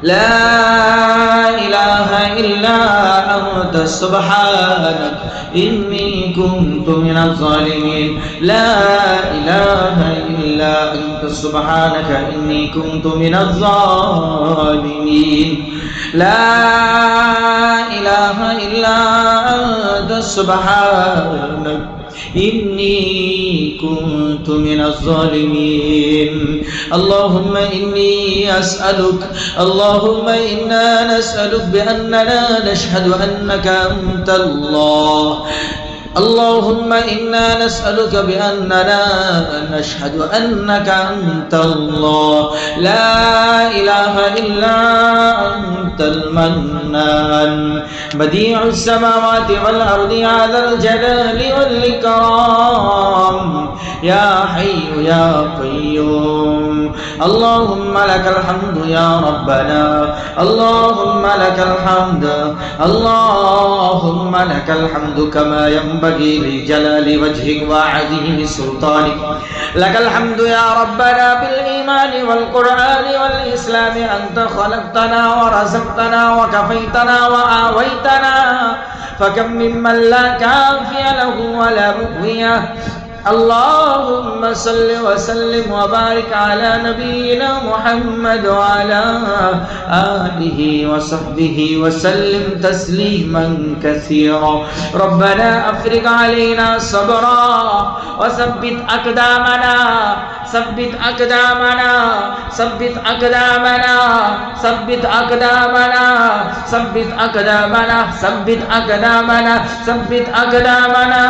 لا إله إلا أنت سبحانك إني كنت من الظالمين لا إله إلا أنت سبحانك إني كنت من الظالمين لا إله إلا أنت سبحانك إني كنت من الظالمين اللهم إني أسألك اللهم إنا نسألك بأننا نشهد أنك أنت الله اللهم إنا نسألك بأننا نشهد أنك أنت الله لا إله إلا أنت المنان بديع السماوات والأرض يا ذا الجلال والإكرام يا حي يا قيوم اللهم لك الحمد يا ربنا اللهم لك الحمد اللهم لك الحمد كما ينبغي لجلال وجهك وعظيم سلطانك لك الحمد يا ربنا بالإيمان والقرآن والإسلام أنت خلقتنا ورزقتنا وكفيتنا وآويتنا فكم ممن لا كافي له ولا مؤوي اللهم صل وسلم وبارك على نبينا محمد وعلى آله وصحبه وسلم تسليما كثيرا ربنا أفرغ علينا صبرا وثبت أقدامنا ثبت أقدامنا ثبت أقدامنا ثبت أقدامنا ثبت أقدامنا ثبت أقدامنا ثبت أقدامنا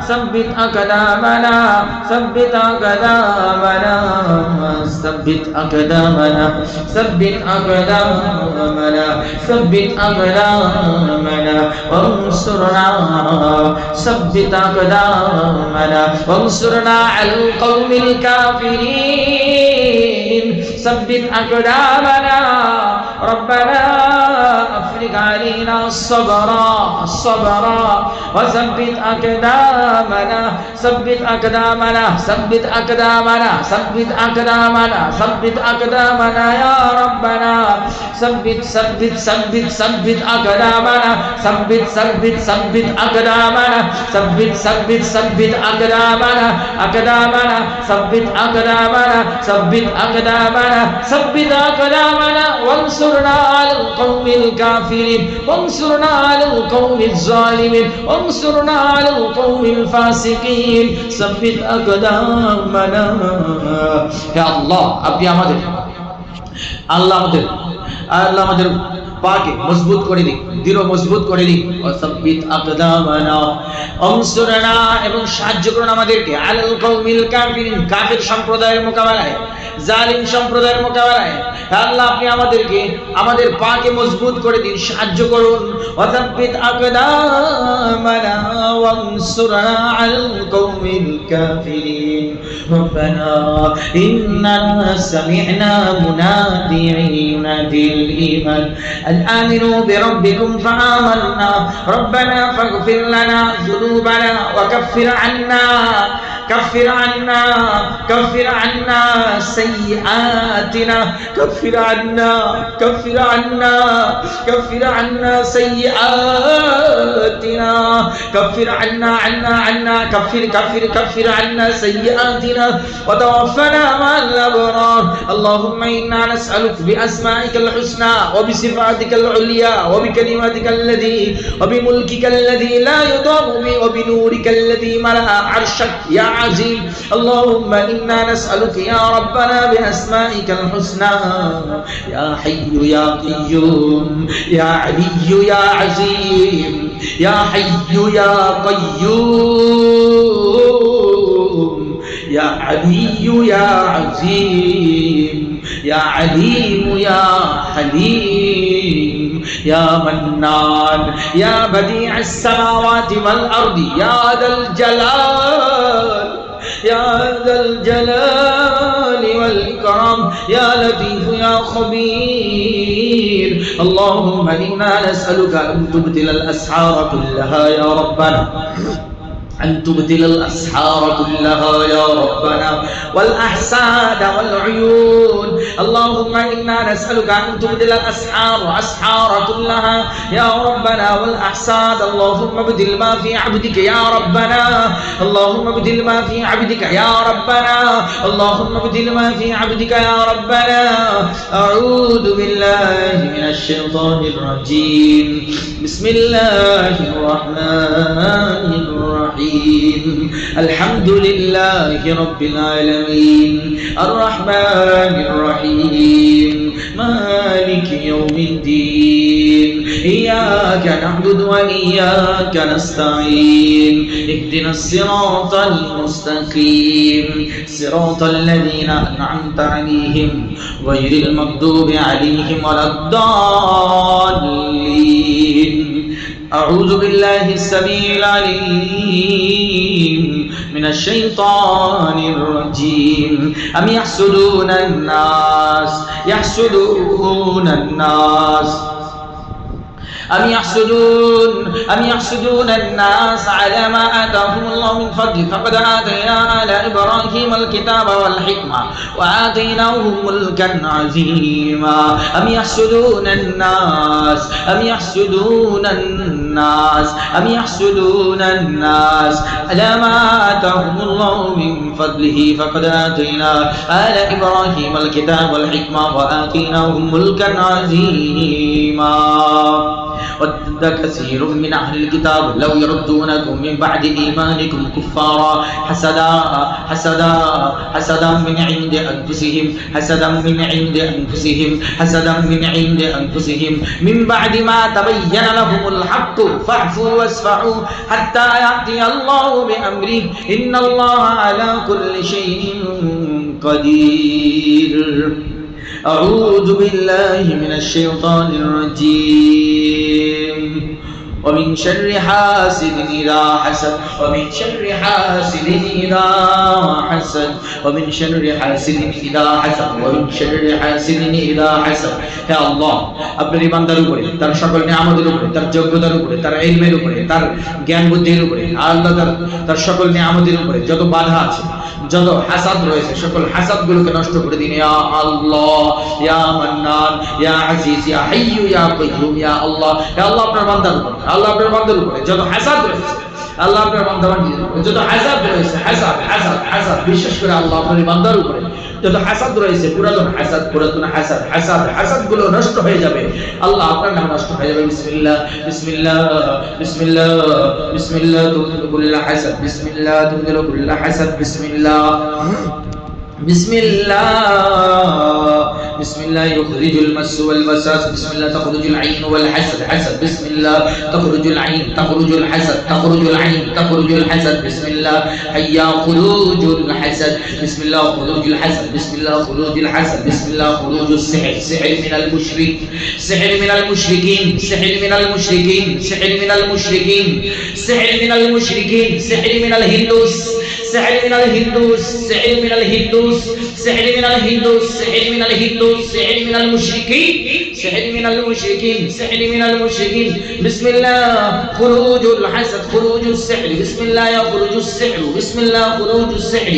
ثبت أقدامنا ثبت أقدامنا ثبت أقدامنا ثبت أقدامنا ثبت أقدامنا وانصرنا ثبت أقدامنا وانصرنا على القوم الكافرين ثبت أقدامنا ربنا أفرغ علينا الصبر وثبت أقدامنا ثبت أقدامنا ثبت أقدامنا ثبت أقدامنا ثبت أقدامنا يا ربنا ثبت ثبت ثبت ثبت أقدامنا ثبت ثبت ثبت أقدامنا ثبت ثبت ثبت أقدامنا أقدامنا ثبت أقدامنا ثبت أقدامنا ثبت أقدامنا وانصرنا على القوم الكافرين وانصرنا على القوم الظالمين وانصرنا على القوم الفاسقين ثبت أقدامنا يا الله أبي আমাদের আল্লাহ আমাদের পাকে মজবুত করে দিক দৃঢ় মজবুত করে দিক ওয়াসাব্বিত আকদামানা অনসুরনা এবং সাহায্য করুন আমাদেরকে আলাল কওমিল কাফিরিন কাফির সম্প্রদায়ের মোকাবেলায় জালিম সম্প্রদায়ের মোকাবেলায় আল্লাহ আপনি আমাদেরকে আমাদের পাকে মজবুত করে দিন সাহায্য করুন ওয়াসাব্বিত আকদামানা ওয়ানসুরনা আলাল কওমিল কাফিরিন রব্বানা ইন্নানা সামি'না মুনাদি'an ينادي الإيمان أن آمنوا بربكم فآمنا ربنا فاغفر لنا ذنوبنا وكفر عنا سيئاتنا كفر عنا سيئاتنا كفر عنا سيئاتنا وتوفنا مع الأبرار اللهم إنا نسألك بأسمائك الحسنى وبصفاتك العليا وبكلماتك الذي وبملكك الذي لا يضام به وبنورك الذي ملأ عرشك يا عزيز اللهم إنا نسألك يا ربنا بأسمائك الحسنى يا حي يا قيوم يا علي يا عزيز يا حي يا قيوم يا علي يا عزيز يا عليم يا حليم يا منان يا بديع السماوات والأرض يا ذا الجلال والإكرام يا لطيف يا خبير اللهم إنا نسألك أن تبدل الأسحار كلها يا ربنا أن تبدل الأسحار كلها يا ربنا والأحساد والعيون. اللهم إنا نسألك أن تبدل الأسحار كلها يا ربنا والأحساد. اللهم ابدل ما في عبدك يا ربنا، اللهم ابدل ما في عبدك يا ربنا، اللهم ابدل ما في عبدك يا ربنا. أعوذ بالله من الشيطان الرجيم. بسم الله الرحمن الرحيم. الحمد لله رب العالمين الرحمن الرحيم مالك يوم الدين إياك نعبد وإياك نستعين اهدنا الصراط المستقيم صراط الذين أنعمت عليهم غير المغضوب عليهم ولا الضالين. أعوذ بالله السميع العليم من الشيطان الرجيم. أم يحسدون الناس أم يحسدون الناس على ما آتاهم الله من فضل فقد آتينا آل إبراهيم الكتاب والحكمة وآتيناهم ملكا عظيما. أم يحسدون الناس على ما آتاهم الله من فضله فقد آتينا آل إبراهيم الكتاب والحكمة وآتيناهم ملكا عظيما. ود كثير من أهل الكتاب لو يردونكم من بعد إيمانكم كفارا حسدا من عند أنفسهم من بعد ما تبين لهم الحق فاعفوا واصفحوا حتى يأتي الله بأمره إن الله على كل شيء قدير. أعوذ بالله من الشيطان الرجيم. ومن شر حاسد إذا حسد হে আল্লাহ, আপনার বান্দার উপরে তার সকল নিয়ামতের উপরে, তার যোগ্যতার উপরে, তার ইলমের উপরে, তার জ্ঞান বুদ্ধির উপরে, আল্লাহ তার সকল নিয়ামতের উপরে যত বাধা আছে, যত হাসাদ রয়েছে, সকল হাসাদ গুলোকে নষ্ট করে দিন ইয়া আল্লাহ, ইয়া মান্নান, ইয়া আজিজ, ইয়া হাইয়্যু, ইয়া কাইয়্যুম, ইয়া আল্লাহ। হে আল্লাহ, আপনার বান্দার উপরে, আল্লাহ আপনার বান্দার উপরে যত হাসাদ রয়েছে, আল্লাহ আপনার বান্দাবান্দির উপরে যত হাসাদ রয়েছে, হাসাদ বিশেষ করে আল্লাহ আপনার বান্দার উপরে যত হাসাদ রয়েছে, পুরাতন হাসাদ গুলো নষ্ট হয়ে যাবে আল্লাহ, আপনার নাম নষ্ট হয়ে যাবে। বিসমিল্লাহ বিসমিল্লাহ বিসমিল্লাহ বিসমিল্লাহ তুযিলু কুল্লা হাসাদ, বিসমিল্লাহ তুযিলু কুল্লা হাসাদ, বিসমিল্লাহ بسم الله يخرج المس والمساس، بسم الله تخرج العين والحسد حسد، بسم الله تخرج العين تخرج الحسد تخرج العين تخرج الحسد، بسم الله حيا خروج الحسد، بسم الله خروج الحسد، بسم الله خروج الحسد، بسم الله خروج السحر، سحر من المشرك، سحر من المشركين، سحر من المشركين، سحر من المشركين، سحر من المشركين، سحر من الهندوس، سحر من الهندوس، سحر من الهندوس، سحر من الهندوس، سحر من الهندوس، سحر من المشركين، سحر من المشركين، سحر من المشركين. بسم الله خروج الحسد خروج السحر، بسم الله يخرج السحر، بسم الله خروج السحر،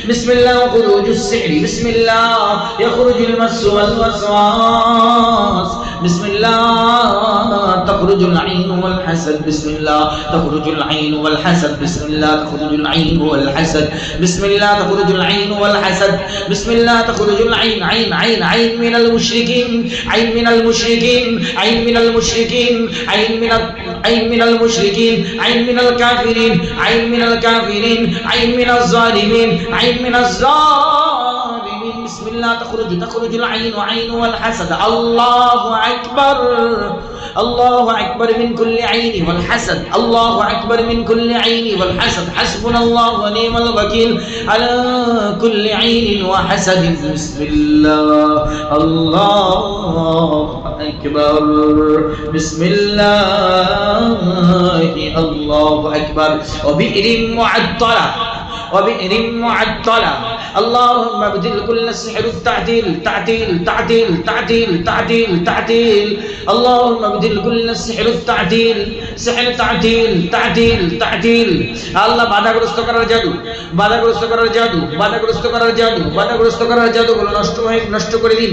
بسم الله خروج السحر، بسم الله يخرج المس والوسواس، بسم الله تخرج العين والحسد، بسم الله تخرج العين والحسد، بسم الله تخرج العين والحسد، بسم الله تخرج العين والحسد، بسم الله تخرج العين عين من المشركين، عين من المشركين، عين من المشركين، عين من المشركين، عين من الكافرين، عين من الكافرين، عين من الظالمين، عين من الظالمين. بسم الله تخرج العين عين والحسد. الله أكبر، الله أكبر من كل عين والحسد، الله أكبر من كل عين والحسد. حسبنا الله ونعم الوكيل على كل عين وحسد. بسم الله الله أكبر، بسم الله الله أكبر. وبئر معطلة وبئر معطلة اللهم ابدل كل السحر التعديل تعديل تعديل تعديل تعديل تعديل اللهم ابدل كل السحر التعديل سحر تعديل تعديل تعديل আল্লাহ বাধাগ্রস্ত করার জাদু বাধাগ্রস্ত করার জাদু বাধাগ্রস্ত করার জাদু বাধাগ্রস্ত করার জাদু গুলো নষ্ট করে দিন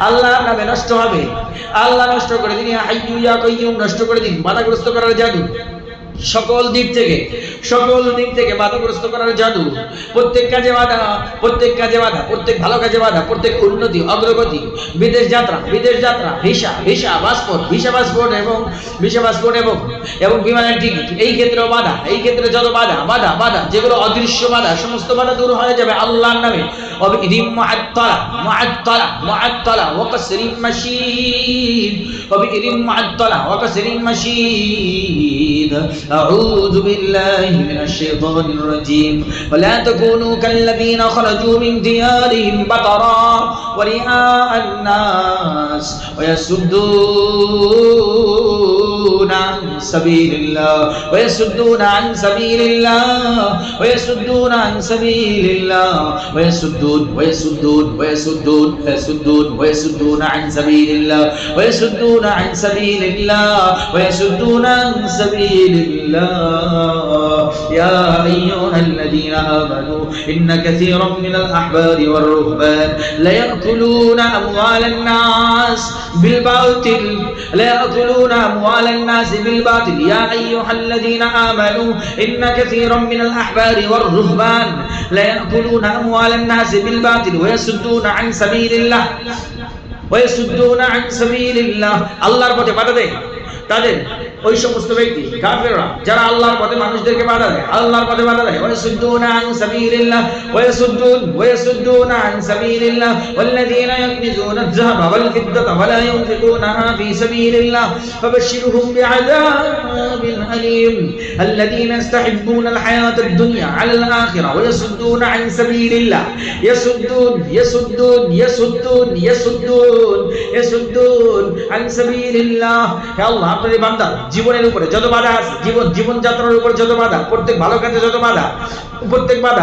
আল্লাহর নামে নষ্ট হবে আল্লাহ নষ্ট করে দিন ইয়া হাইয়্যু ইয়া কাইয়্যুম নষ্ট করে দিন বাধাগ্রস্ত করার জাদু সকল দিক থেকে বাধাগ্রস্ত করার জাদু প্রত্যেক কাজে বাধা প্রত্যেক ভালো কাজে বাধা প্রত্যেক উন্নতি অগ্রগতি বিদেশ যাত্রা ভিসা পাসপোর্ট এবং বিমানের টিকিট এই ক্ষেত্রে যত বাধা যেগুলো অদৃশ্য বাধা সমস্ত বাধা দূর হয়ে যাবে আল্লাহর নামে وبئر معطلة وقصر مشيد أعوذ بالله من الشيطان الرجيم ولا تكونوا كالذين خرجوا من ديارهم بطرا ورئاء الناس ويصدون عن سبيل الله ويصدون عن سبيل الله ويصدون عن سبيل الله يا أيها الذين آمنوا إن كثيرا من الأحبار والرهبان ليأكلون أموال الناس بالباطل يا أيها الذين آمنوا إن كثيرا من الأحبار والرهبان ليأكلون أموال الناس بالباطل ويصدون عن سبيل الله আল্লাহর পথে বাধা দেয় তাদের ওই সমস্ত ব্যক্তি কাফেররা যারা আল্লাহর পথে মানুষদেরকে বাধা দেয় ওয়াসুদ্দুনা আন সাবিলিল্লাহ ওয়াল্লাযীনা ইয়াকনিজুনা আয-যাহাবা ওয়াল ফিদ্দাতা ওয়া লা ইউনফিকুনাহা ফী সাবিলিল্লাহ ফাবাশশিরহুম বিআযাবিন আলীম الذين يستحبون الحياة الدنيا على الآخرة ويصدون عن سبيل الله يصدون عن سبيل الله يا الله আপনাদের বান্দা জীবনের উপরে যত বাধা আছে জীবন যাত্রার উপর যত বাধা প্রত্যেক ভালো কাজে যত বাধা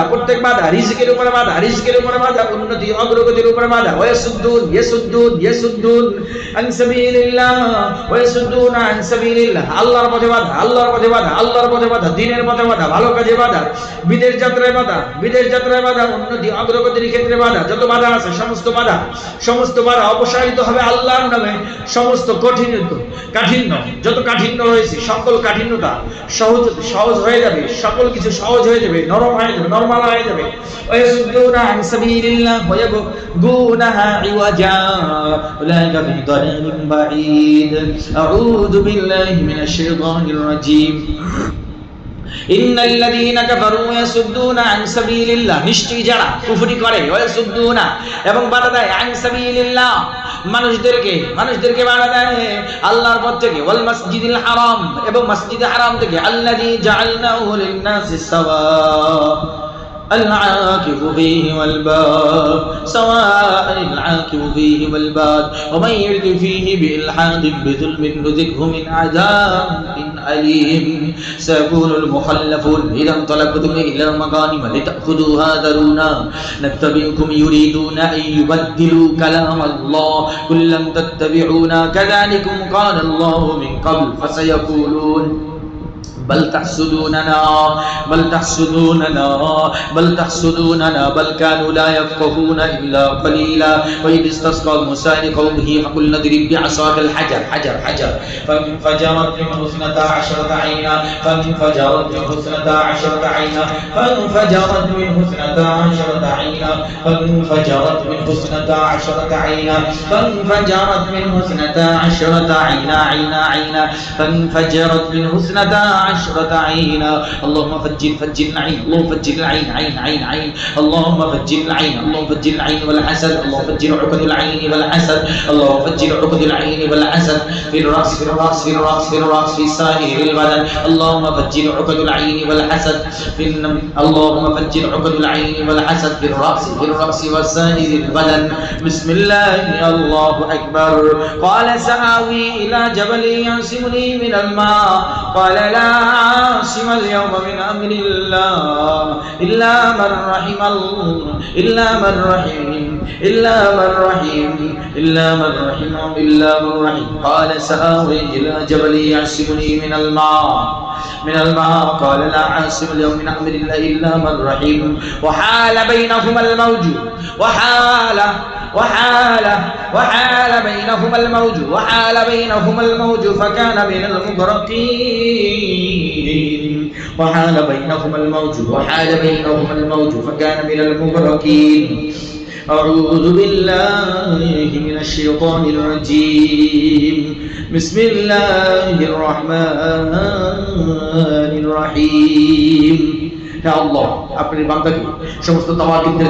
প্রত্যেক বাধা রিজিকের উপরে বাধা উন্নতি অগ্রগতির উপরে বাধা ইয়াসুদ্দুন আন সাবিলিল্লাহ ওয়ায়াসুদ্দুন আন সাবিলিল্লাহ আল্লাহর পথে বাধা দ্বীনের পথে বাধা ভালো কাজে বাধা বিদেশ যাত্রায় বাধা উন্নতি অগ্রগতির ক্ষেত্রে বাধা যত বাধা আছে সমস্ত বাধা অপসারিত হবে আল্লাহর নামে সমস্ত কাঠিন্য যত কাঠিন্য রয়েছে সকল কাঠিন্যতা সহজ হয়ে যাবে সকল কিছু সহজ হয়ে যাবে নরমাল হয়ে যাবে ويصدون عن سبيل الله ويبغونها عوجا أولئك في ضلال بعيد أعوذ بالله من الشيطان الرجيم إن الذين كفروا يصدون عن سبيل الله নিশ্চয়ই যারা কুফরি করে ويصدون এবং বাধা দেয় عن سبيل الله মানুষদেরকে বাধা দেয় আল্লাহর পথ থেকে ওয়াল মাসজিদুল হারাম এবং মসজিদে হারাম থেকে আল্লাযী জাআলনাহু লিন-নাসি সাওয়া العاكف فيه والباد سواء العاكف فيه والباد ومن يرد فيه بإلحاد بظلم نذقه من عذاب أليم سيقول المخلفون إذا انطلقتم إلى المغانم لتأخذوها ذرونا نتبعكم يريدون أن يبدلوا كلام الله قل لن تتبعونا كذلكم قال الله من قبل فسيقولون بل تحسدوننا بل كانوا لا يفقهون إلا قليلا وإذ استسقى موسى لقومه فقلنا اضرب بعصاك الحجر حجر فانفجرت منه 12 عينا عشرة عينا اللهم فجر العين اللهم فجر العين عين اللهم فجر العين والحسد اللهم فجر عقد العين والحسد اللهم فجر عقد العين والحسد في الرأس في سائر البدن اللهم فجر عقد العين والحسد اللهم فجر عقد العين والحسد في الرأس وسائر البدن بسم الله الله أكبر قال سآوي إلى جبل يعصمني من الماء قال لا عاصم اليوم من أمر الله إلا من رحم إلا من رحم إلا من رحم إلا من رحم إلا من رحم قال سآوي إلى جبل يعصمني من الماء قال لا عاصم اليوم من أمر الله إلا من رحم وحال بينهما الموج وحال بينهما الموج فكان من المغرقين وحال بينهما الموج فكان من المغرقين أعوذ بالله من الشيطان الرجيم بسم الله الرحمن الرحيم হে আল্লাহ আপনি বান্দাকে সমস্ত তাওয়াগিদদের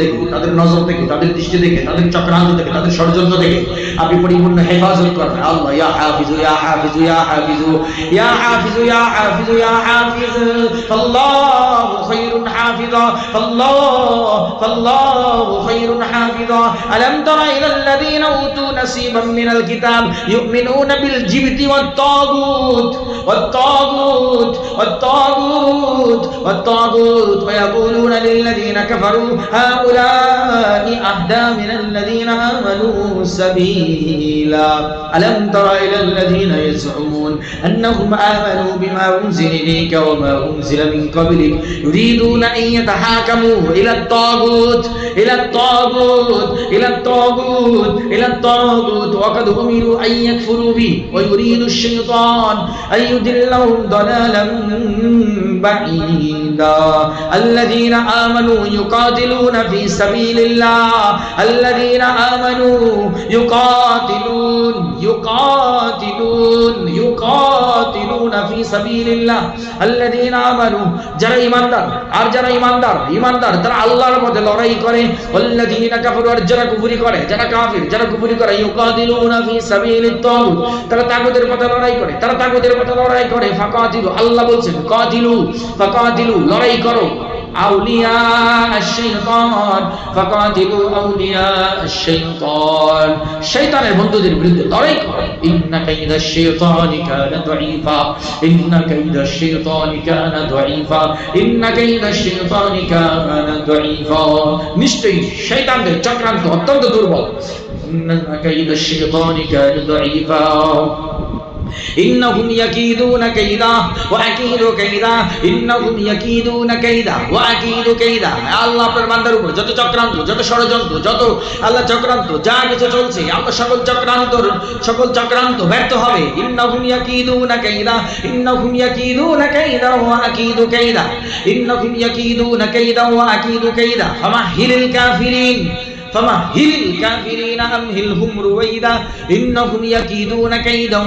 থেকে তাদের নজর থেকে তাদের দৃষ্টি থেকে তাদের চক্রান্ত থেকে তাদের ষড়যন্ত্র থেকে আপনি পরিপূর্ণ হেফাজত করেন আল্লাহ ইয়া হাফিজু ইয়া হাফিজু ইয়া হাফিজু ইয়া হাফিজু ইয়া হাফিজু ইয়া হাফিজ আল্লাহু খায়রুন হাফিজা আল্লাহু খায়রুন হাফিজা আলাম তারা ইলাল্লাযীনা উতু নাসীবাম মিনাল কিতাব ইউমিনুনা বিল জিবতি ওয়াত তাগুত ويقولون للذين كفروا هؤلاء أهدى من الذين آمنوا سبيلا ألم تر إلى الذين يزعمون أنهم آمنوا بما أنزل إليك وما أنزل من قبلك يريدون أن يتحاكموا إلى الطاغوت وقد أمروا أن يكفروا به ويريد الشيطان أن يضلهم ضلالا بعيدا الذين آمنوا يقاتلون في سبيل الله الذين آمنوا يقاتلون في سبيل الله الذين آمنوا যারা ঈমানদার তারা আল্লাহর পথে লড়াই করে والذين كفروا যারা কুফরি করে যারা কাফির যারা কুফরি করে يقاتلون في سبيل الطاغوت তারা তাগুতের পথে লড়াই করে ফাকাতিলু আল্লাহ বলছেন ফাকাতিলু লড়াই করো আউলিয়া আশ-শাইতান ফাকাতিলু আউলিয়া আশ-শাইতান শয়তানের বন্ধুদের বিরুদ্ধে লড়াই করো ইন্না কাইদাশ শাইতানি কানা দাঈফা নিশ্চয়ই শয়তানদের চক্রান্ত অত্যন্ত দুর্বল ইন্না কাইদাশ শাইতানি কানা দাঈফা إنهم يكيدون كيدا وأكيد كيدا إنهم يكيدون كيدا وأكيد كيدا আল্লাহ আপনার বান্দার উপর যত চক্রান্ত যত ষড়যন্ত্র যত আল্লাহ চক্রান্ত যা কিছু চলছে আল্লাহ সকল চক্রান্ত ব্যর্থ হবে إنهم يكيدون كيدا وأكيد كيدا إنهم يكيدون كيدا وأكيد كيدا فمهل الكافرين أمهلهم رويدا إنهم يكيدون كيدا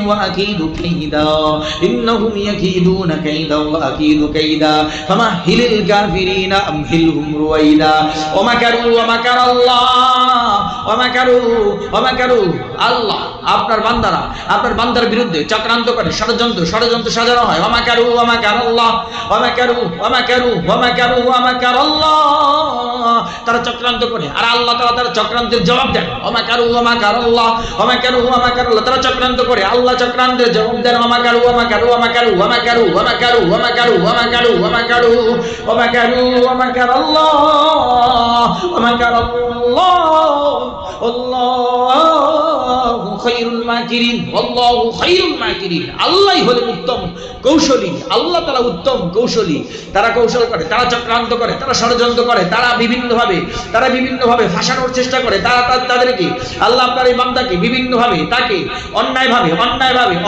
وأكيد كيدا فمهل الكافرين أمهلهم رويدا ومكروا আল্লাহ আপনার বান্দার বিরুদ্ধে চক্রান্ত করে ষড়যন্ত্র সাজানো হয় ওয়ামাকারু তারা চক্রান্ত করে আর আল্লাহ তারা চক্রান্তের জবাব দেন তারা চক্রান্ত করে আল্লাহ চক্রান্তের জবাব দেন আল্লাহই হলেন উত্তম কৌশলী আল্লাহ তারা উত্তম কৌশলী তারা কৌশল করে তারা চক্রান্ত করে তারা ষড়যন্ত্র করে তারা বিভিন্ন ভাবে ফাঁসানোর চেষ্টা করে তাদেরকে আল্লাহ আপনার এই বান্দাকে বিভিন্নভাবে তাকে অন্যায়ভাবে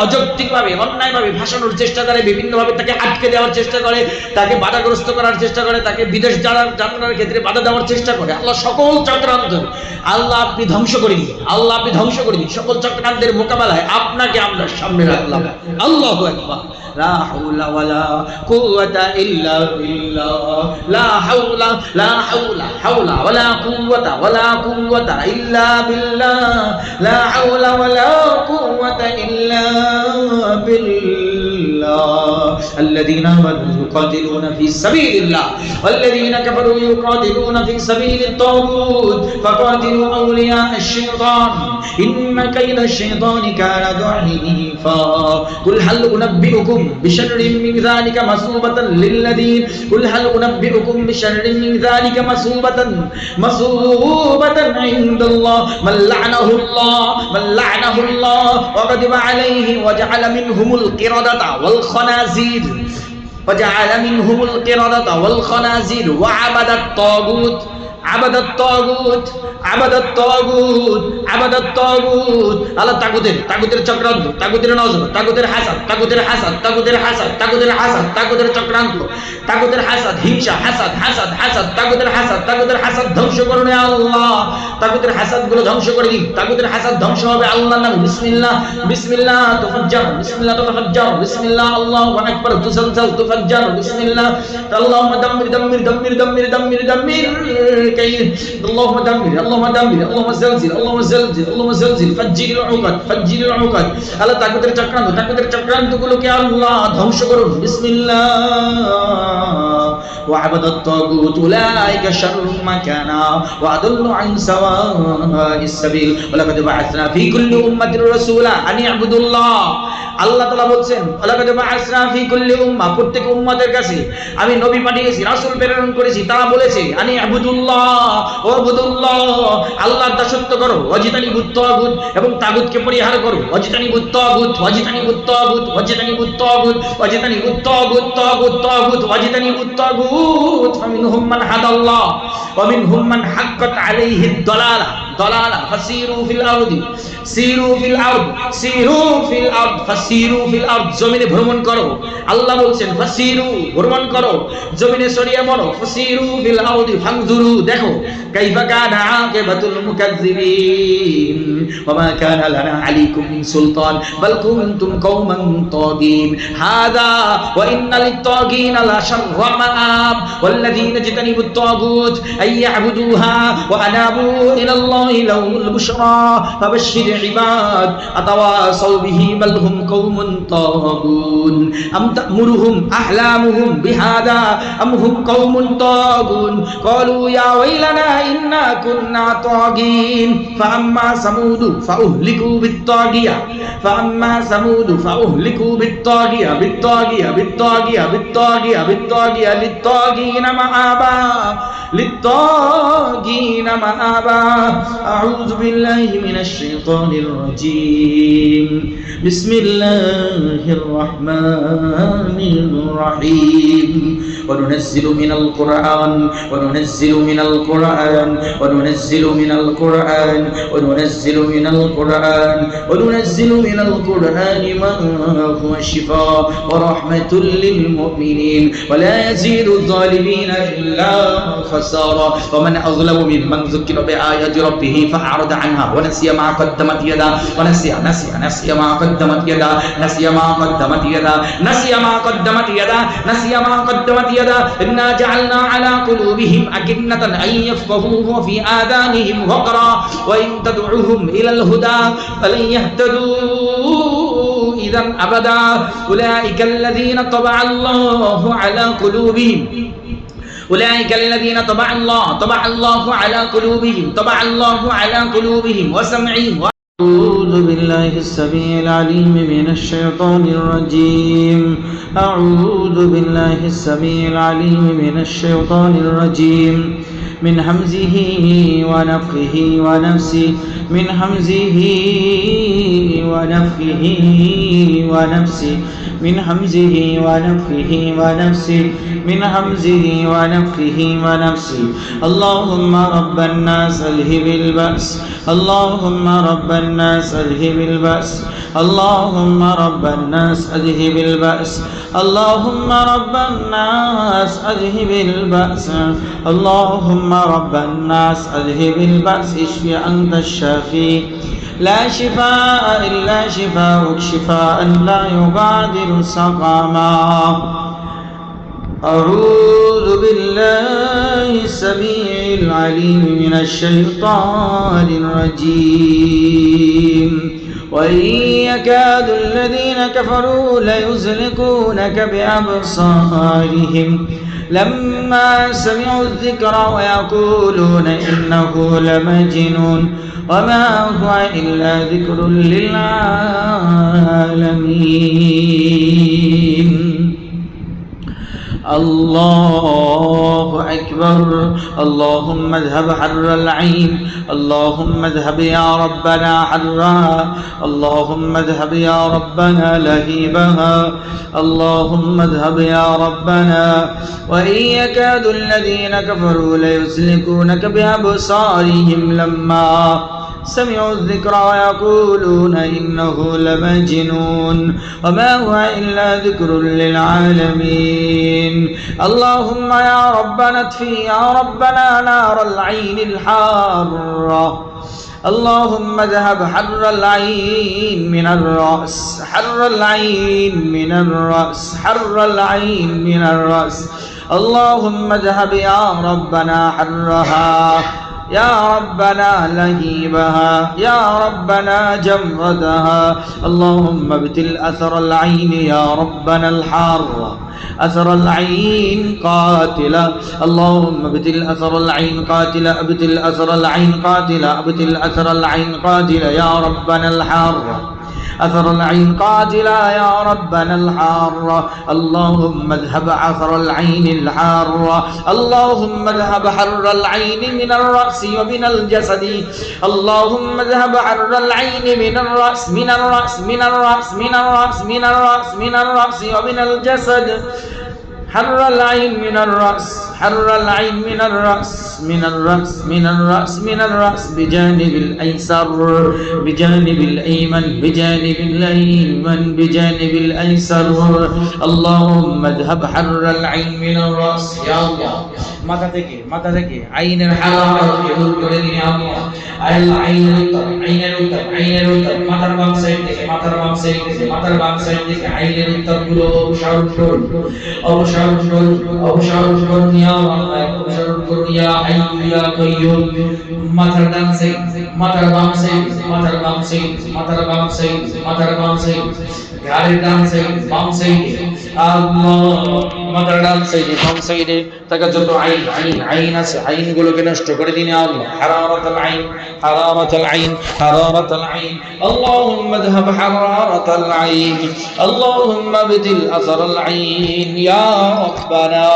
অযৌক্তিকভাবে অন্যায়ভাবে ফাঁসানোর চেষ্টা করে বিভিন্নভাবে তাকে আটকে দেওয়ার চেষ্টা করে তাকে বাধাগ্রস্ত করার চেষ্টা করে তাকে বিদেশ যাত্রার ক্ষেত্রে বাধা দেওয়ার চেষ্টা করে আল্লাহ সকল চক্রান্ত আল্লাহ আপনি ধ্বংস করে দিন সকল চক্রান্তের মোকাবেলায় আপনাকে আমরা সামনে রাখলাম আল্লাহু আকবার লা হাওলা ওয়ালা কুওয়াতা ইল্লা বিল্লাহ লা হাওলা ওয়ালা কুওয়াতা ইল্লা বিল্লাহ লা হাওলা ওয়ালা কুওয়াতা ইল্লা বিল্লাহ الذين آمنوا يقاتلون في سبيل الله والذين كفروا يقاتلون في سبيل الطاغوت فقاتلوا أولياء الشيطان إن كيد الشيطان كان ضعيفا قل هل أنبئكم بشر من ذلك مثوبة للذين قل هل أنبئكم بشر من ذلك مثوبة عند الله من لعنه الله وغضب عليه وجعل منهم القردة والخنازير وعبد الطاغوت আল্লাহ তাগুতের চক্রান্ত, তাগুতের নজর, তাগুতের হাসাদ, চক্রান্ত, তাগুতের হাসাদ, হিংসা, তাগুতের হাসাদ ধ্বংস করুন আল্লাহ। তাগুতের হাসাদ গুলো ধ্বংস করে দিন। তাগুতের হাসাদ ধ্বংস হবে আল্লাহর নামে। বিসমিল্লাহ তুফাজ্জার, বিসমিল্লাহ আল্লাহু আকবার তুসালসাল তুফাজ্জার, বিসমিল্লাহ আল্লাহুম্মা দাম্মির اللهم دمر اللهم زلزل فجر العقد আল্লাহ তাগুতের চক্রান্ত গুলোকে আল্লাহ ধ্বংস করুন। বিসমিল্লাহ وعبد الطاغوت أولئك شر مكانا وأضل عن سواء السبيل ولقد بعثنا في كل أمة رسولا أن يعبدوا الله আল্লাহ তাআলা বলছেন ওয়ালাকাদ বা'আসনা ফি কুল্লি উম্মাহ, প্রত্যেক উম্মতের কাছে আমি নবী পাঠিয়েছি, রাসূল প্রেরণ করেছি। তারা বলেছে আনি আবুদুল্লাহ, আল্লাহর দাসত্ব করো, ওয়াজিতানিবুত তাগুত, এবং তাগুতকে পরিহার করো। ওয়াজিতানিবুত তাগুত ফামিনহুম মান হাদাল্লাহ ওয়া মিনহুম মান হাক্কাত আলাইহিদ দালালা ফাসিরু ফিল আরদ জমিনে ভ্রমণ করো। আল্লাহ বলছেন ফাসিরু, ভ্রমণ করো, জমিনে ছড়িয়ে পড়ো। ফাসিরু ফিল আরদি ফানজুরু, দেখো কাইফা কানা আকিবাতুল মুকাজ্জিবিন ওয়া মা কানা লানা আলাইকুম মিন সুলতান বাল কুনতুম কওমান তাগিন হাদা ওয়া ইন্না লিত-তাগিনা লা শাররা মাআব ওয়াল্লাযীনা ইজতানিবুত তাগুত আইয়াবুদুহা ওয়া আনাবু ইলাল্লাহি লাহুল বুশরা ফাবাশশির ইবাদ আতাওয়াসাউ বিহি বাল হুম কওমুন তাগুন আম তা'মুরুহুম আহলামুহুম বিহাদা আম হুম কওমুন তাগুন ক্বালু ইয়া ওয়াইলানা ইন্না কুন্না তাগিন ফাআম্মা সামুদু ফাউহলিকু বিত-তাগিয়া লিত-তাগিনা মাআবা আউযু বিল্লাহি মিনাশ শাইতানির রাজীম বিসমিল্লাহির রাহমানির রাহিম وننزل من القرآن ما هو شفاء ورحمة للمؤمنين ولا يزيد الظالمين إلا خسارا ومن أظلم ممن ذكر بآيات ربه فأعرض عنها ونسي ما قدمت يده نسي ما قدمت يده إنا جعلنا على قلوبهم أكنة أن يفقهوه وفي آذانهم وقرا وإن تدعوهم إلى الهدى فلن يهتدوا إذا أبدا أولئك الذين طبع الله على قلوبهم على قلوبهم وسمعهم. أعوذ بالله السميع العليم من الشيطان الرجيم من همزه ونفخه ونفسه من همزه ونفخه ونفسه اللهم رب الناس اذهب البأس اللهم رب الناس اذهب البأس اللهم رب الناس اذهب البأس اللهم رب الناس اذهب البأس اللهم رب الناس اذهب البأس اشف أنت الشافي لا شفاء إلا شفاءك شفاء لا يغادر سقما. أعوذ بالله السميع العليم من الشيطان الرجيم وإن يكاد الذين كفروا ليزلقونك بأبصارهم لما سمعوا الذكر ويقولون إنه لمجنون وما هو إلا ذكر للعالمين. الله أكبر. اللهم اذهب حر العين، اللهم اذهب يا ربنا حرها، اللهم اذهب يا ربنا لهيبها، اللهم اذهب يا ربنا. وإن يكاد الذين كفروا ليزلقونك بأبصارهم لما سمعوا الذكر ويقولون إنه لمجنون وما هو إلا ذكر للعالمين. اللهم يا ربنا اطفي يا ربنا نار العين الحارة. اللهم اذهب حر العين من الرأس، حر العين من الرأس، حر العين من الرأس. اللهم اذهب يا ربنا حرها، يا ربنا لهيبها، يا ربنا جمدها. اللهم ابتل أثر العين يا ربنا الحارة، أثر العين قاتلة. اللهم ابتل أثر العين قاتلة، ابتل أثر العين قاتلة، ابتل أثر العين قاتلة يا ربنا الحارة، أثر العين قاتلة يا ربنا الحارة. اللهم اذهب أثر العين الحارة، اللهم اذهب حر العين من الرأس ومن الجسد. اللهم اذهب حر العين من الرأس، من الرأس، من الرأس، من الرأس، من الرأس، من الرأس ومن الجسد. حر العين من الرأس، حر العين من الرأس، من الرأس، من الرأس، من الرأس بجانب الأيسر، بجانب الأيمن، بجانب الأيمن، بجانب الأيسر. اللهم اذهب حر العين من الرأس يا الله। মাথা থেকে আইনের হারামকে দূর করে দিন ইয়া আল্লাহ। আইনের উত্তর মাথার বাম সাইড থেকে, মাথার বাম সাইড থেকে, মাথার বাম সাইড থেকে আইনের উত্তরগুলো অপসারণ করুন, অপসারণ করুন, অপসারণ করুন ইয়া আল্লাহ, অপসারণ করুন ইয়া হাইয়্যু ইয়া কাইয়্যুম। মাথার ডান সাইড, মাথার বাম সাইড, মাথার বাম সাইড, মাথার বাম সাইড, মাথার বাম সাইড, ঘাড়ের ডান সাইড, বাম সাইড আল্লাহ, মাথার ডান সাইডে, বাম সাইডে তাকা যত আইন আছে আইনগুলোকে নষ্ট করে দিন ইয়া আল্লাহ। হারারাতুল আইন, হারারাতুল আইন, হারারাতুল আইন। اللهم اذهب حرارة العين، اللهم ابتل أثر العين يا ربنا،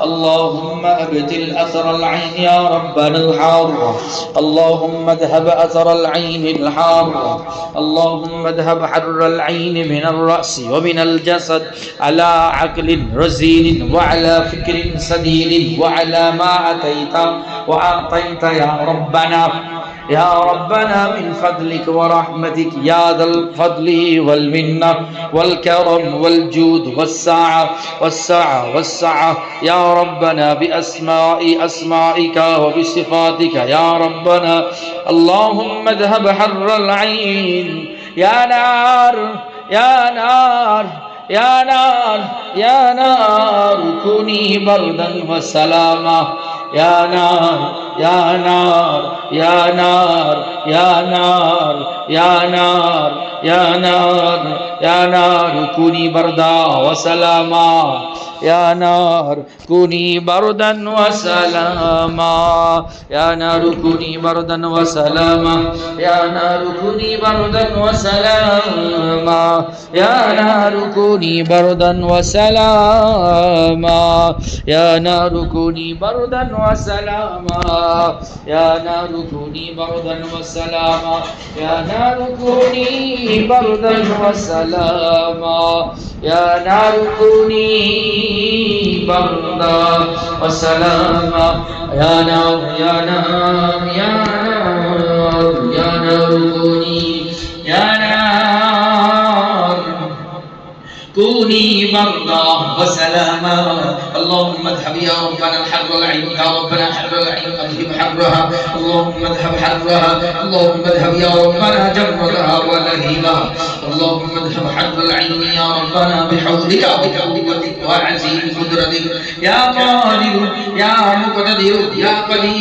اللهم ابتل أثر العين يا ربنا الحارة. اللهم اذهب أثر العين الحارة، اللهم اذهب حر العين من الرأس ومن الجسد على عقل رزين وعلى فكر سديد وعلى ما أتيت وأعطيت يا ربنا، يا ربنا من فضلك ورحمتك يا ذا الفضل والمنة والكرم والجود والسعة والسعة والسعة يا ربنا بأسمائك وبصفاتك يا ربنا. اللهم اذهب حر العين يا نار، يا نار، يا نار، يا نار كوني بردا وسلاما، يا نار، يا نار، يا نار، يا نار، يا نار، يا نار، يا نار كوني بردا وسلاما، يا نار كوني بردا وسلاما، يا نار كوني بردا وسلاما، يا نار كوني بردا وسلاما، يا نار كوني بردا وسلاما، يا نار كوني بردا وسلاما، يا نار كوني بردا وسلاما، يا نار كوني بردا وسلاما، يا نار كوني بردا وسلاما، يا نار، يا نار، يا نار، يا نار كوني، يا نار كوني بردا وسلاما. اللهم اذهب يا ربنا الحر العين، يا ربنا حر العين اذهب حرها، اللهم اذهب حرها، اللهم اذهب يا ربنا جمرها ولهيبها. اللهم اذهب حر العين يا ربنا بحولك وقوتك وعزيم قدرتك يا قادر يا مقتدر يا قدير.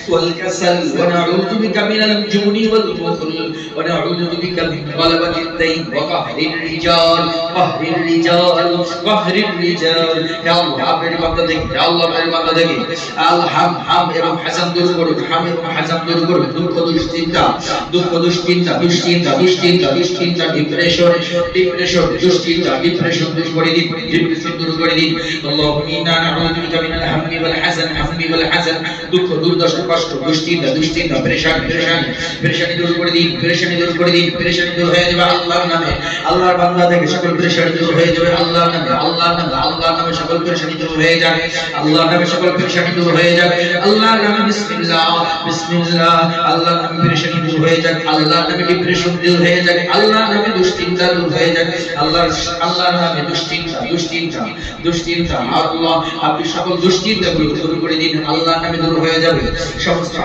والكسل ونعوذ بك من الجبن والبخل ونعوذ بك من غلبة الدين وقهر الرجال قهر الرجال يا الله আপনার বান্দা দেখি يا الله আপনার বান্দা দেখি আল হাম এবং হাসান দূর করুন হাম এবং হাসান দূর করুন দুঃখ দুশ্চিন্তা ডিপ্রেশন দূর করে দিন আল্লাহুম্মা ইন্না নাউযু বিকা মিনাল হাম্মি ওয়াল হাযান দুঃখ দুর্দশা কষ্ট দুশ্চিন্তা পেরেশানি দূর করে দিন পেরেশানি দূর হয়ে যাবে আল্লাহর নামে আল্লাহর বান্দা থেকে সকল পেরেশানি দূর হয়ে যাবে আল্লাহর নামে সকল পেরেশানি দূর হয়ে যাবে আল্লাহর নামে সকল পেরেশানি দূর হয়ে যাবে আল্লাহর নামে বিসমিল্লাহ আল্লাহর নামে পেরেশানি দূর হয়ে যাবে আল্লাহর নামে ডিপ্রেশন দূর হয়ে যাবে আল্লাহর নামে দুশ্চিন্তা দূর হয়ে যাবে আল্লাহর নামে দুশ্চিন্তা আল্লাহ আপনি সকল দুশ্চিন্তাগুলো দূর করে দিন আল্লাহর নামে দূর হয়ে যাবে সমস্ত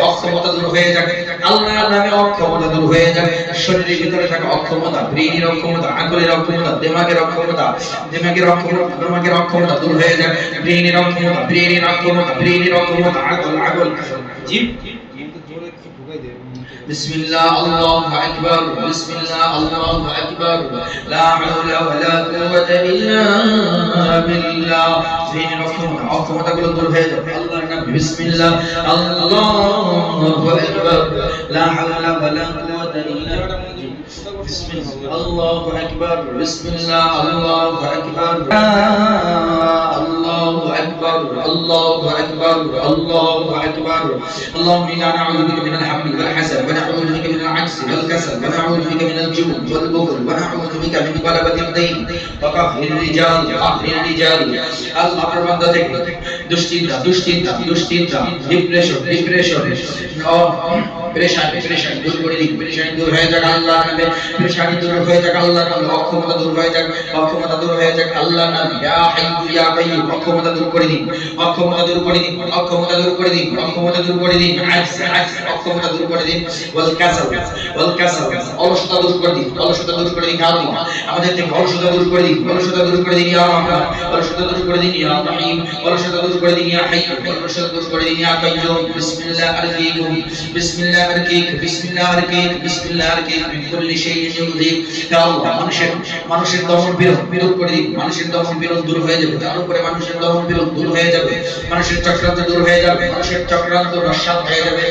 অক্ষমতা দূর হয়ে যাবে আল্লাহর নামে অক্ষমতা দূর হয়ে যাবে শরীরের ভিতরে থাকা অক্ষমতা ব্রেনের অক্ষমতা আঙ্গুলের অক্ষমতা দিমাগের অক্ষমতা দূর হয়ে যাবে ব্রেনের অক্ষমতা আগল জিভ بسم الله الله أكبر بسم الله الله أكبر لا حول ولا قوة إلا بالله فين رحمة تقول دور هذا الله النبي بسم الله الله أكبر لا حول ولا قوة إلا بالله بسم الله الله أكبر بسم الله الله أكبر الله أكبر اللهم إنا نعوذ بك من الهم والحزن ونعوذ بك من العجز والكسل ونعوذ بك من الجبن والبخل ونعوذ بك من غلبة الدين وقهر الرجال আল্লাহ আপনার বান্দা থেকে দুশ্চিন্তা ডিপ্রেশন পেরেশানি দূর করে দিন পেরেশানি দূর হয়ে যাক আল্লাহর নামে পেরেশানি দূর হয়ে যাক আল্লাহর নামে অক্ষমতা দূর হয়ে যাক আল্লাহর নামে ইয়া হাইয়্যু ইয়া কাইয়্যুম অক্ষমতা দূর করে দিন অক্ষমতা দূর করে দিন অক্ষমতা দূর করে দিন ওয়াল কাসাল অলসতা দূর করে দিন আল্লাহ আমাদের থেকে অলসতা দূর করে দিন ইয়া রহমান অলসতা দূর করে দিন ইয়া রহিম অলসতা দূর করে দিন ইয়া হাইয়্যু অলসতা দূর করে দিন ইয়া কাইয়্যুম বিসমিল্লাহ আরকিক মিন কুল্লি শাইইন ইউযিব ইয়া আল্লাহ মানুষের দমন বিরোধ করে দিন মানুষের দমন বিরোধ দূর হয়ে যাবে তার উপরে মানুষের দমন বিরোধ দূর হয়ে যাবে মানুষের চক্রান্ত দূর হয়ে যাবে মানুষের চক্রান্ত নস্যাৎ হয়ে যাবে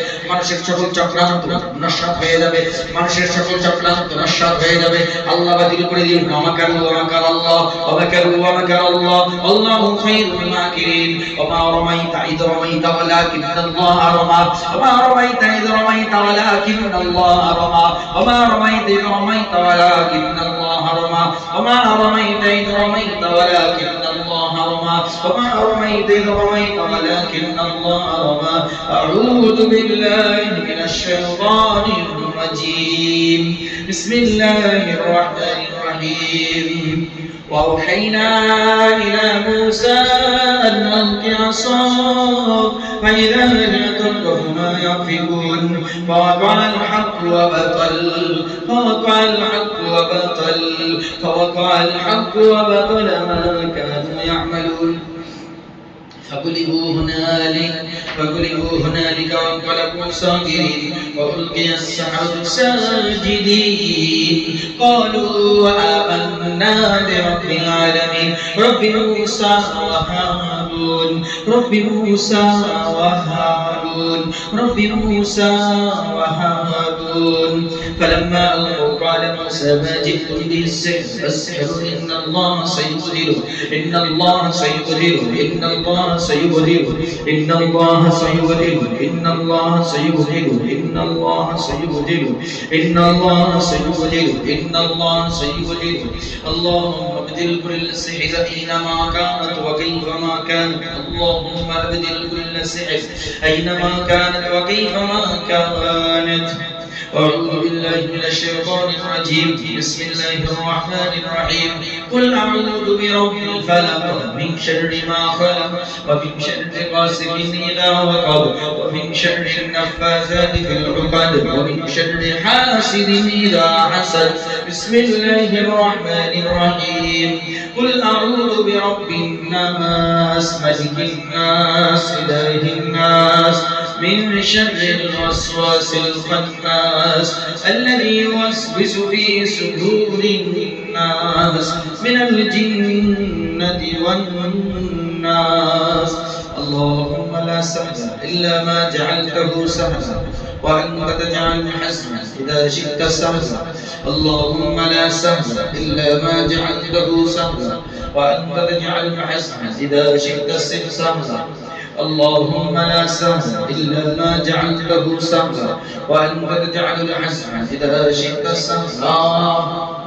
মানুষের সকল চক্রান্ত নস্যাৎ হয়ে যাবে আল্লাহ বাতিল করে দিন মাকার আল্লাহ আল্লাহু খায়রুল মাকিরিন ওয়া মা রামাইতা ইয রামাইতা ওয়ালাকিন্নাল্লাহ রামা ওয়া মা রামাইতা ইয রামাইতা ওয়ালাকিন্নাল্লাহ রামা ওয়া মা রামাইতা ইয রামাইতা ওয়ালাকিন্নাল্লাহ রামা ওয়া মা রামাইতা ইয রামাইতা ওয়ালাকিন্নাল্লাহ রামা ওয়া মা রামাইতা ইয রামাইতা ওয়ালাকিন্নাল্লাহ রামা আউযু বিল্লাহি মিনাশ শাইতানির রাজীম বিসমিল্লাহির রাহমানির রহিম وأوحينا إلى موسى أن ألق عصاك فإذا هي تلقف ما يأفكون فوقع الحق وبطل ما كانوا يعملون فغلبوا هنالك وانقلبوا صاغرين وألقي السحرة ساجدين قالوا آمنا برب العالمين رب موسى وهارون فلما ألقوا قال موسى ما جئتم به السحر إن الله سيبطله إن الله سيبطله اللهم ابدل كل سحر أينما كانت وكيفما كانت اللهم ابدل كل سحر أينما كانت وكيفما كانت أعوذ بالله من الشيطان الرجيم بسم الله الرحمن الرحيم قل أعوذ برب الفلق من شر ما خلق ومن شر غاسق إذا وقب ومن شر النفاثات في العقد ومن شر حاسد إذا حسد بسم الله الرحمن الرحيم قل أعوذ برب الناس ملك الناس إله الناس من شر الوسواس الخناس الذي يوسوس في صدور الناس من الجنة والناس. اللهم لا سهل إلا ما جعلته سهلا وأنت تجعل الحزن إذا شئت سهلا. اللهم لا سهل إلا ما جعلته سهلا وأنت تجعل الحزن إذا شئت سهلا. اللهم لا سهل إلا ما جعلته سهلا وأنت تجعل الحزن إذا شئت سهلا.